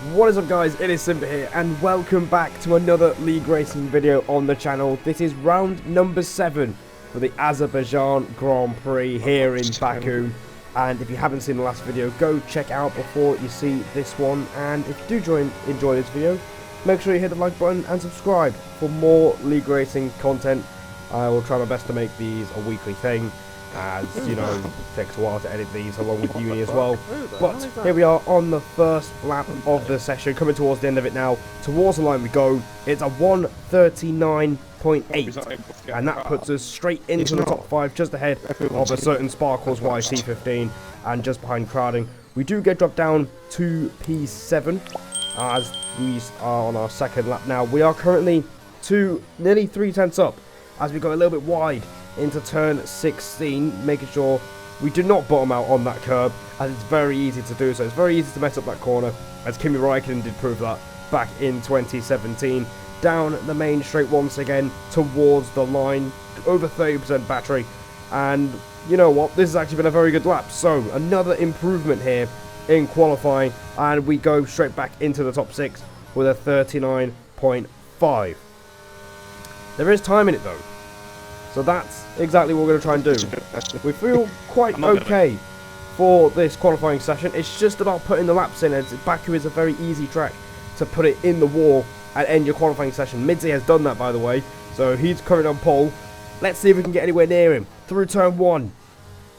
What is up guys, it is Simba here and welcome back to another league racing video on the channel. This is round number 7 for the Azerbaijan Grand Prix here in Baku. And if you haven't seen the last video, go check out before you see this one. And if you do enjoy this video, make sure you hit the like button and subscribe for more league racing content. I will try my best to make these a weekly thing, as you know, it takes a while to edit these along with uni as well. But here we are on the first lap of the session, coming towards the end of it now. Towards the line we go. It's a 1:39.8, and that puts us straight into the top 5, just ahead of a certain Sparkles YT15 and just behind Crowding. We do get dropped down to P7 as we are on our second lap now. We are currently nearly 3/10 up as we go a little bit wide into turn 16, making sure we do not bottom out on that curb, as it's very easy to do so. It's very easy to mess up that corner, as Kimi Räikkönen did prove that back in 2017. Down the main straight once again towards the line, over 30% battery, and you know what, this has actually been a very good lap. So another improvement here in qualifying, and we go straight back into the top 6 with a 39.5. There is time in it though, so that's exactly what we're going to try and do. We feel quite okay for this qualifying session. It's just about putting the laps in, as Baku is a very easy track to put it in the wall and end your qualifying session. Midzi has done that, by the way, so he's currently on pole. Let's see if we can get anywhere near him. Through turn 1,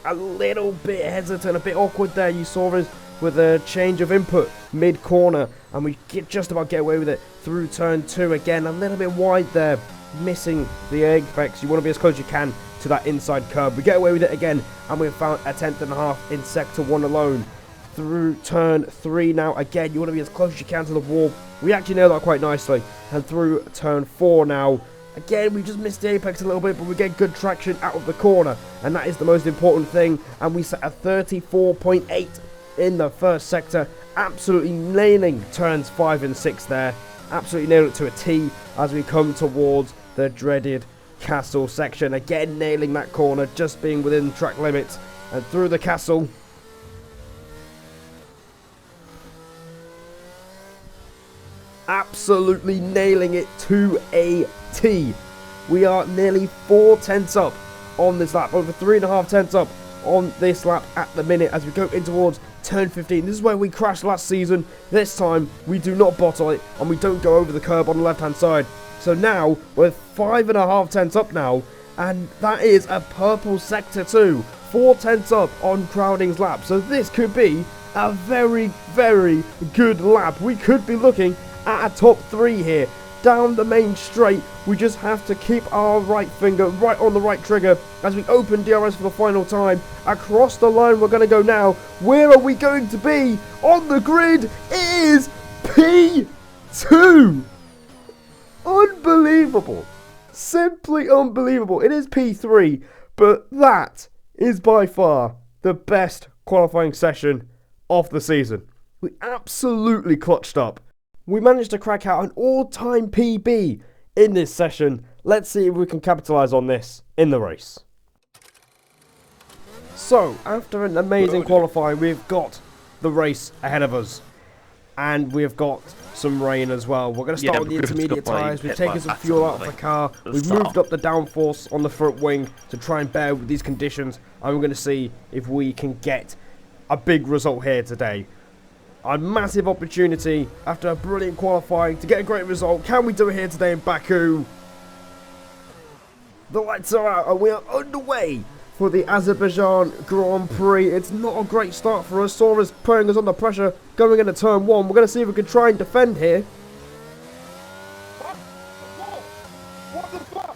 a little bit hesitant, a bit awkward there. You saw us with a change of input mid-corner, and we just about get away with it. Through turn 2 again, a little bit wide there, missing the apex. You want to be as close as you can to that inside curb. We get away with it again, and we've found a 10th.5 in sector 1 alone. Through turn 3 now, again, you want to be as close as you can to the wall. We actually nailed that quite nicely. And through turn 4 now, again, we just missed the apex a little bit, but we get good traction out of the corner, and that is the most important thing. And we set a 34.8 in the first sector, absolutely nailing turns 5 and 6 there. Absolutely nailed it to a T as we come towards the dreaded castle section. Again, nailing that corner, just being within track limits. And through the castle, absolutely nailing it to a T. We are nearly 4/10 up on this lap, over 3.5 up on this lap at the minute as we go in towards turn 15. This is where we crashed last season. This time we do not bottle it, and we don't go over the curb on the left hand side. So now we're 5.5 up now, and that is a purple sector 2, 4/10 up on Crowding's lap. So this could be a very, very good lap. We could be looking at a top 3 here. Down the main straight, we just have to keep our right finger right on the right trigger as we open DRS for the final time. Across the line we're going to go now. Where are we going to be on the grid? It is P2. Unbelievable. Simply unbelievable. It is P3, but that is by far the best qualifying session of the season. We absolutely clutched up. We managed to crack out an all-time PB in this session. Let's see if we can capitalise on this in the race. So, after an amazing qualifying, we've got the race ahead of us. And we've got some rain as well. We're going to start with the intermediate tyres. We've taken some fuel out of the car. We've moved up the downforce on the front wing to try and bear with these conditions. And we're going to see if we can get a big result here today. A massive opportunity after a brilliant qualifying to get a great result. Can we do it here today in Baku? The lights are out and we are underway for the Azerbaijan Grand Prix. It's not a great start for us. Sora's putting us under pressure going into turn 1. We're going to see if we can try and defend here. What the fuck?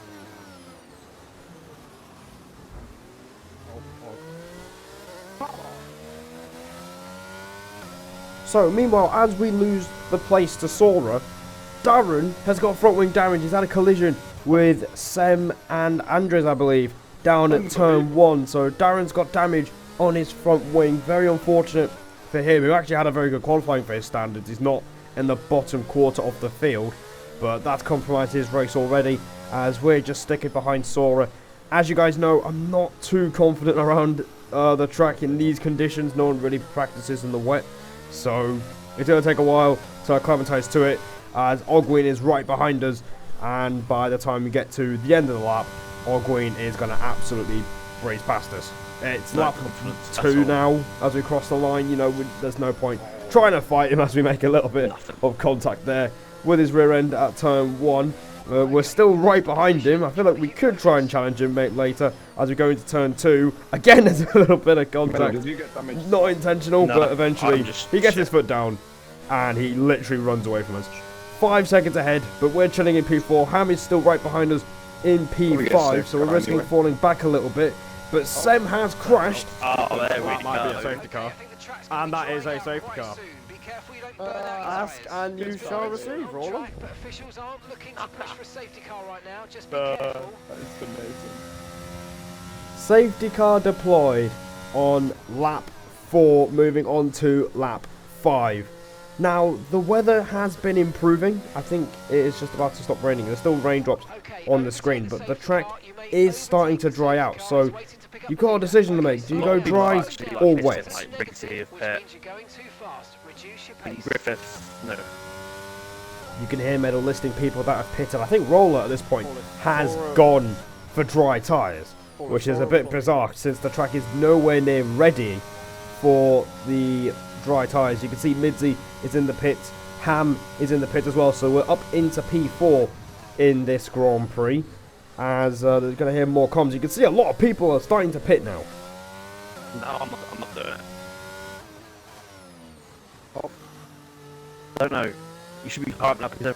So, meanwhile, as we lose the place to Sora, Darren has got front wing damage. He's had a collision with Sem and Andres, I believe, down at turn 1. So, Darren's got damage on his front wing. Very unfortunate for him. He actually had a very good qualifying for his standards. He's not in the bottom quarter of the field, but that's compromised his race already, as we're just sticking behind Sora. As you guys know, I'm not too confident around the track in these conditions. No one really practices in the wet. So It's going to take a while to acclimatise to it, as Ogwin is right behind us, and by the time we get to the end of the lap, Ogwin is going to absolutely breeze past us. It's lap 2 now as we cross the line. You know, there's no point trying to fight him as we make a little bit of contact there with his rear end at turn 1. We're still right behind him. I feel like we could try and challenge him later as we go into turn 2. Again, there's a little bit of contact. Not intentional, but eventually he gets his foot down and he literally runs away from us. 5 seconds ahead, but we're chilling in P4. Ham is still right behind us in P5, so we're risking falling back a little bit. But Sem has crashed. Oh, there we go. That might be a safety car. And that is a safety car. Ask and you shall receive, Roland. But officials aren't looking to push for a safety car right now. Just be careful. That is amazing. Safety car deployed on lap 4, moving on to lap 5. Now, the weather has been improving. I think it is just about to stop raining. There's still raindrops on the screen, but the track is starting to dry out. So you've got a decision to make. Do you go dry or wet? Griffith, no. You can hear Medal listing people that have pitted. I think Roller at this point has gone for dry tyres, which is a bit bizarre since the track is nowhere near ready for the dry tyres. You can see Midzi is in the pit, Ham is in the pit as well, so we're up into P4 in this Grand Prix. As they're going to hear more comms, you can see a lot of people are starting to pit now. No, I'm not doing it. I don't know. You should be hyping up because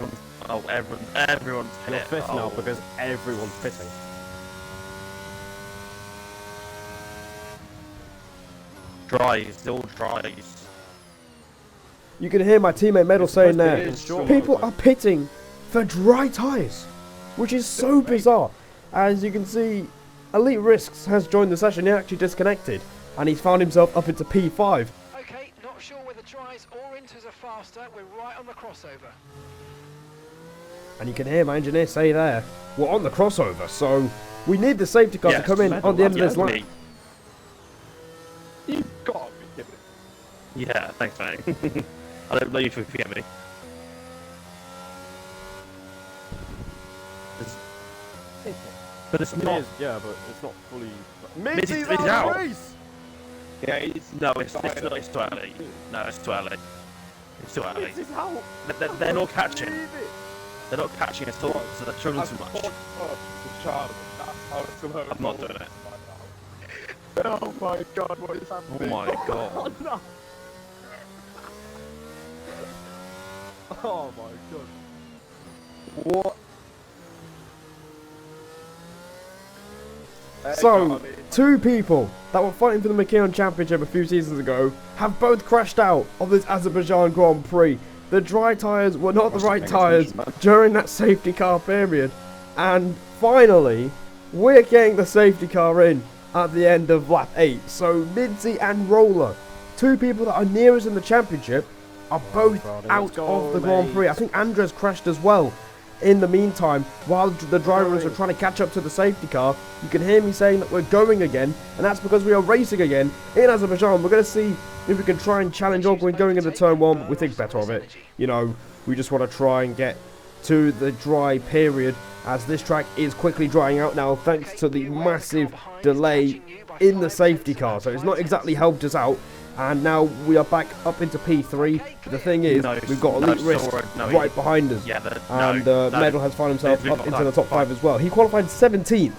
everyone's You're pit. fifth now because everyone's pitting. Dries, still dries. You can hear my teammate Medal saying there, people are pitting for dry tyres, which is so bizarre. As you can see, Elite Risks has joined the session. He actually disconnected, and he's found himself up into P5. Okay, not sure whether dries or inters are faster. We're right on the crossover. And you can hear my engineer say there, we're on the crossover, so we need the safety car to come in on the end of this lap. You've got to be kidding. Yeah, thanks, mate. I don't know you for forget me. But it's not. Yeah, but it's not fully. Mitzi's out. Race. Yeah, it's not. It's too early. No, it's too early. It's too early. They're not catching. They're not catching at all, so they're struggling too much. I'm not doing it. Oh my god, what is happening? Oh my god. Oh, no. Oh my god. What? So, 2 people that were fighting for the McKeown Championship a few seasons ago have both crashed out of this Azerbaijan Grand Prix. The dry tyres were not the right tyres during that safety car period. And finally, we're getting the safety car in at the end of lap 8. So, Midzi and Roller, 2 people that are nearest in the championship, are both out of the Grand Prix. I think Andres crashed as well. In the meantime, while the drivers are trying to catch up to the safety car, you can hear me saying that we're going again, and that's because we are racing again in Azerbaijan. We're going to see if we can try and challenge Ogwin going into turn 1, but we think better of it. You know, we just want to try and get to the dry period, as this track is quickly drying out now thanks to the massive delay in the safety car. So it's not exactly helped us out. And now we are back up into P3. The thing is, we've got Elite Risk right behind us. And Medal has found himself up into the top 5 as well. He qualified 17th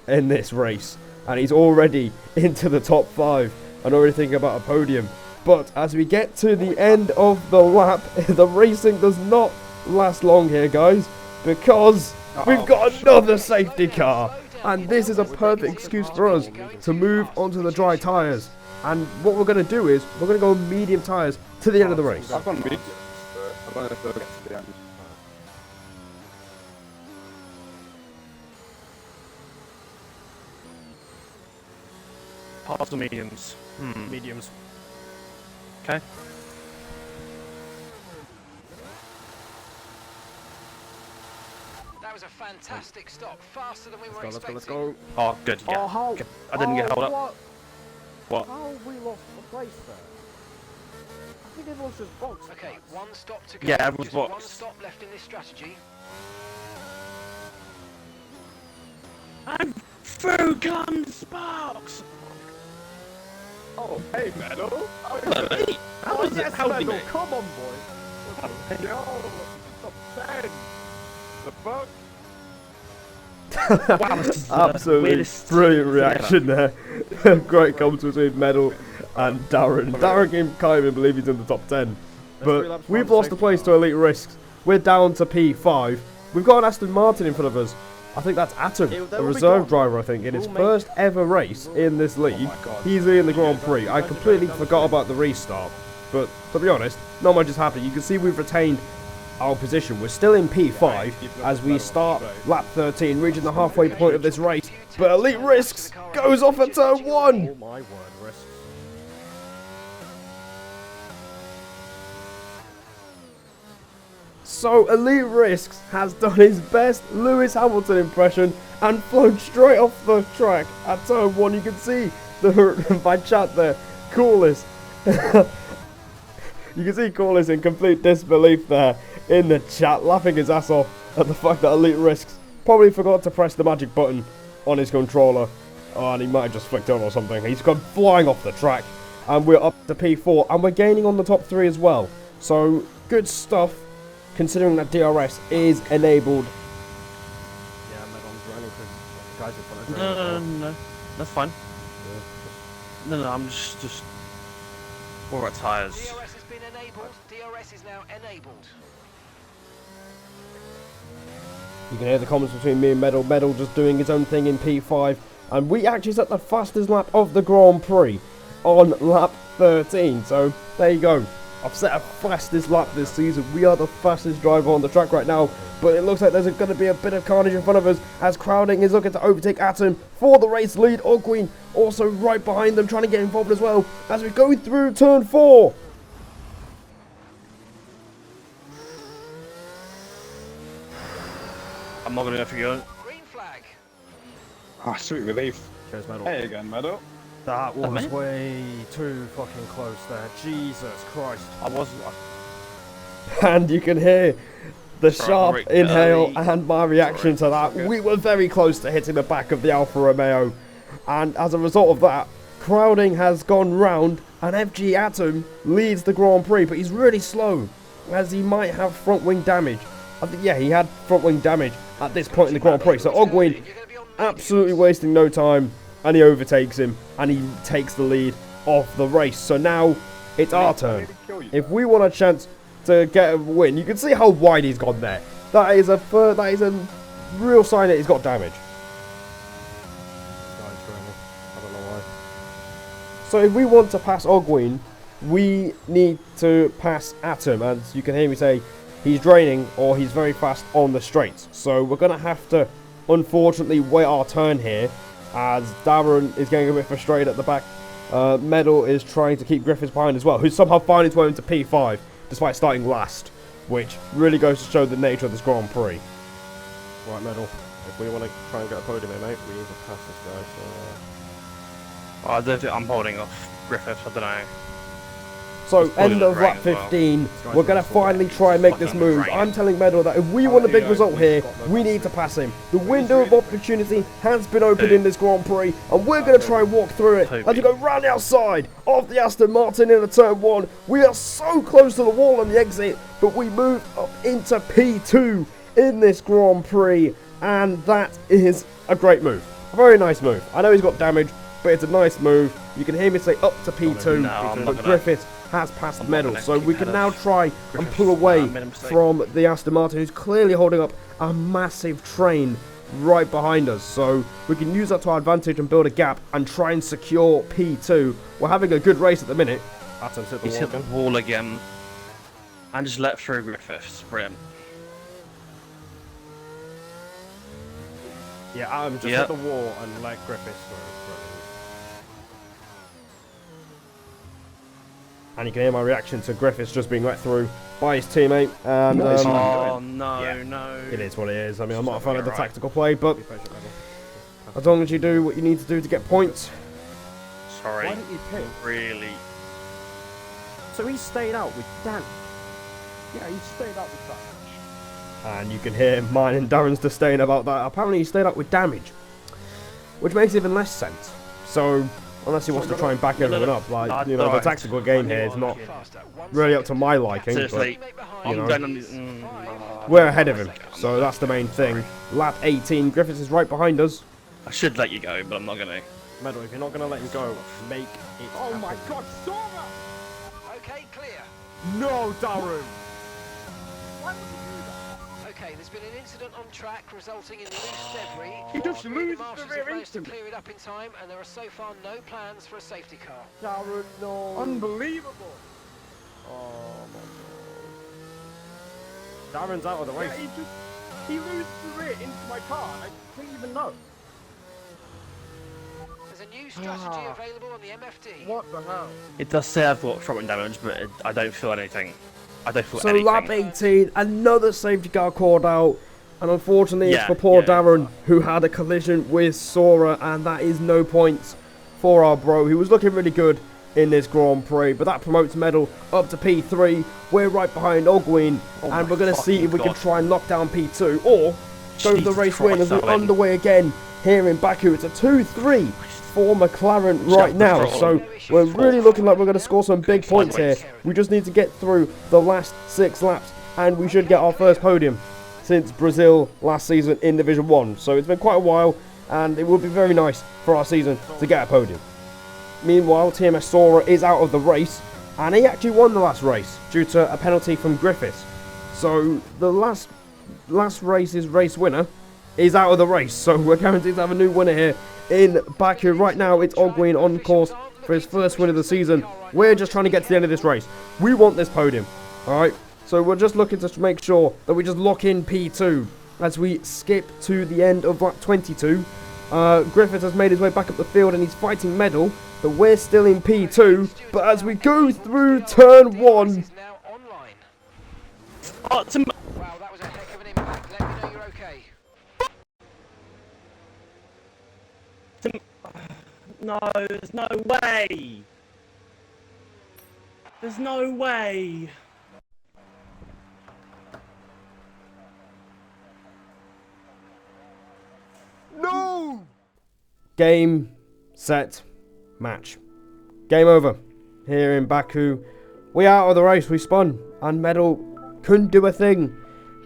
in this race. And he's already into the top 5 and already thinking about a podium. But as we get to the end of the lap, the racing does not last long here, guys. Because we've got another safety car. And this is a perfect excuse for us to move onto the dry tyres. And what we're going to do is, we're going to go medium tyres to the end of the race. I've gone medium. I'm going to get to the end. Parts or mediums? Mediums. Okay. That was a fantastic stop. Faster than we were expecting. Let's go. Oh, good. Yeah. how? I didn't get held up. What? How we lost the place there? think everyone's just boxed. Okay, one stop to go. Yeah, everyone's Just one boxed. stop left in this strategy. And through comes Sparks! Oh, hey, Metal. Hello, mate. How was it? How was it? Come on, boy. Yo, top 10. The fuck? Wow, this is the Absolutely weirdest brilliant thing reaction there. Great comments between Medal and Darren. Darren can't even believe he's in the top 10. But we've lost the place to Elite Risks. We're down to P5. We've got an Aston Martin in front of us. I think that's Atom, a reserve driver, I think, in his first ever race in this league. He's in the Grand Prix. I completely forgot about the restart. But to be honest, not much has happened. You can see we've retained our position. We're still in P5 as we start lap 13, reaching the halfway point of this race. But Elite Risks goes off at turn 1. Oh my word, Risks. So Elite Risks has done his best Lewis Hamilton impression and flown straight off the track at turn 1. You can see my chat there, Coolest. You can see Coolest in complete disbelief there in the chat, laughing his ass off at the fact that Elite Risks probably forgot to press the magic button on his controller. Oh, and he might have just flicked on or something. He's gone flying off the track, and we're up to P4, and we're gaining on the top 3 as well. So, good stuff, considering that DRS is enabled. Yeah, Medon's running because guys in front of No, that's fine. No, I'm just all right tyres. DRS has been enabled. DRS is now enabled. You can hear the comments between me and Medal. Medal just doing his own thing in P5. And we actually set the fastest lap of the Grand Prix on lap 13. So, there you go. I've set a fastest lap this season. We are the fastest driver on the track right now. But it looks like there's going to be a bit of carnage in front of us as Crowding is looking to overtake Atom for the race lead. Ogween also right behind them, trying to get involved as well as we go through turn 4. I'm not going to go for you. Green flag. Ah, sweet relief. Cheers, Medal. Hey again, Metal. That was minute? way too fucking close there. Jesus Christ. I wasn't. And you can hear the Sorry, sharp Rick, inhale early. and my reaction to that. Okay. We were very close to hitting the back of the Alfa Romeo. And as a result of that, Crowding has gone round and FG Atom leads the Grand Prix. But he's really slow as he might have front wing damage. I think, yeah, he had front wing damage at this point in the Grand Prix. So Ogwyn absolutely wasting no time. And he overtakes him, and he takes the lead off the race. So now it's our turn. If we want a chance to get a win, you can see how wide he's gone there. That is a real sign that he's got damage. Guys, I don't know why. So if we want to pass Ogwyn, we need to pass Atom. As you can hear me say, he's draining or he's very fast on the straights. So we're going to have to, unfortunately, wait our turn here. As Darren is getting a bit frustrated at the back. Medal is trying to keep Griffiths behind as well, who's somehow finding his way into P5, despite starting last, which really goes to show the nature of this Grand Prix. Right, Medal. If we want to try and get a podium here, mate, we need to pass this guy. So, I don't think I'm holding off Griffith. I don't know. So, It's probably end of the rain lap as well. 15, we're going to finally try and make this fucking move. rain. I'm telling Medal that if we want a big result here, we need to pass him. The window of opportunity has been opened in this Grand Prix, and we're going to try and walk through it as we go round the outside of the Aston Martin into turn 1. We are so close to the wall on the exit, but we move up into P2 in this Grand Prix, and that is a great move. A very nice move. I know he's got damage, but it's a nice move. You can hear me say up to P2, No, I'm not but gonna- Griffith has passed I'm not Medal, gonna so we keep can that now up. try and Griffith's- pull away I made a mistake. from the Aston Martin, who's clearly holding up a massive train right behind us. So we can use that to our advantage and build a gap and try and secure P2. We're having a good race at the minute. Atom's hit the He's wall hit the again. wall again. And just let through Griffiths. Brilliant. Yeah, Adam just Yep. hit the wall and let Griffiths through. And you can hear my reaction to Griffiths just being let through by his teammate. And Nice. Oh, no, yeah. no. it is what it is. I mean, I'm not a Just fan not of the right. tactical play, but Be patient, Medal. as long as you do what you need to do to get points. Sorry. Why didn't you pick? Really. So he stayed out with Dan. Yeah, he stayed out with that. And you can hear mine and Darren's disdain about that. Apparently he stayed up with damage, which makes even less sense. So, unless he wants to try and back everyone up, like, you know, the tactical game here is not really up to my liking, Seriously, but, you I'm know, going on. we're ahead of him, so that's the main thing. Lap 18, Griffiths is right behind us. I should let you go, but I'm not going to. Medal, if you're not going to let him go, make it Oh my happen. God, Sora! Okay, clear. No, Darren! Okay, there's been an incident on track resulting in loose debris. He just The loses the marshals rear have managed to instantly. clear it up in time, and there are so far no plans for a safety car. Darren, no. Unbelievable! Oh my God. Darren's out of the race. Yeah, he loses the rear into my car, and I didn't even know. There's a new strategy available on the MFD. What the hell? It does say I've got front damage, but I don't feel anything. I don't feel So anything. lap 18, another safety car called out, and unfortunately it's Yeah, for poor yeah. Darren, who had a collision with Sora, and that is no points for our bro. He was looking really good in this Grand Prix, but that promotes Medal up to P3. We're right behind Ogween, and we're going to see if we can try and lock down P2, or go for the Jesus race win as Christ, we're Owen. underway again here in Baku. It's a 2-3 for McLaren right Shut now, the so throttle. we're really looking like we're going to score some big points here. We just need to get through the last 6 laps, and we should get our first podium since Brazil last season in Division 1. So it's been quite a while, and it would be very nice for our season to get a podium. Meanwhile, TMS Sora is out of the race, and he actually won the last race due to a penalty from Griffiths. So the last race's race winner is out of the race, so we're guaranteed to have a new winner here in Baku. Right now it's Ogween on course for his first win of the season. We're just trying to get to the end of this race. We want this podium, alright? So we're just looking to make sure that we just lock in P2 as we skip to the end of lap 22. Griffiths has made his way back up the field and he's fighting Medal, but we're still in P2. But as we go through turn 1, Is now online. Oh, Tim, Wow, that was a heck of an impact. Let me know you're okay. no, there's no way. There's no way. No! game, set, match. Game over. Here in Baku, we are out of the race. We spun, and Medal couldn't do a thing,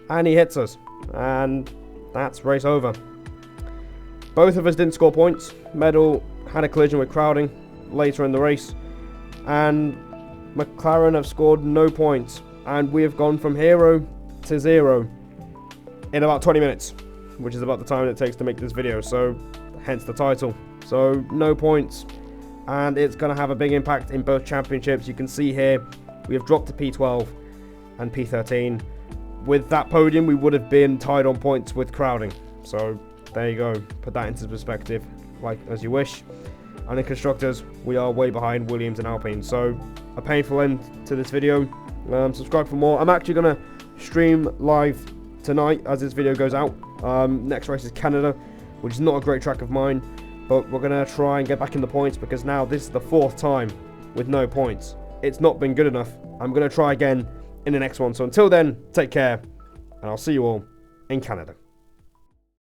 and he hits us, and that's race over. Both of us didn't score points. Medal had a collision with Crowding later in the race, and McLaren have scored no points, and we have gone from hero to 0 in about 20 minutes, which is about the time it takes to make this video, so hence the title. So no points, and it's going to have a big impact in both championships. You can see here we have dropped to P12 and P13. With that podium we would have been tied on points with Crowding, so there you go, put that into perspective like as you wish. And in constructors we are way behind Williams and Alpine, so a painful end to this video. Subscribe for more. I'm actually going to stream live tonight as this video goes out. Next race is Canada, which is not a great track of mine, but we're going to try and get back in the points because now this is the 4th time with no points. It's not been good enough. I'm going to try again in the next one. So until then, take care, and I'll see you all in Canada.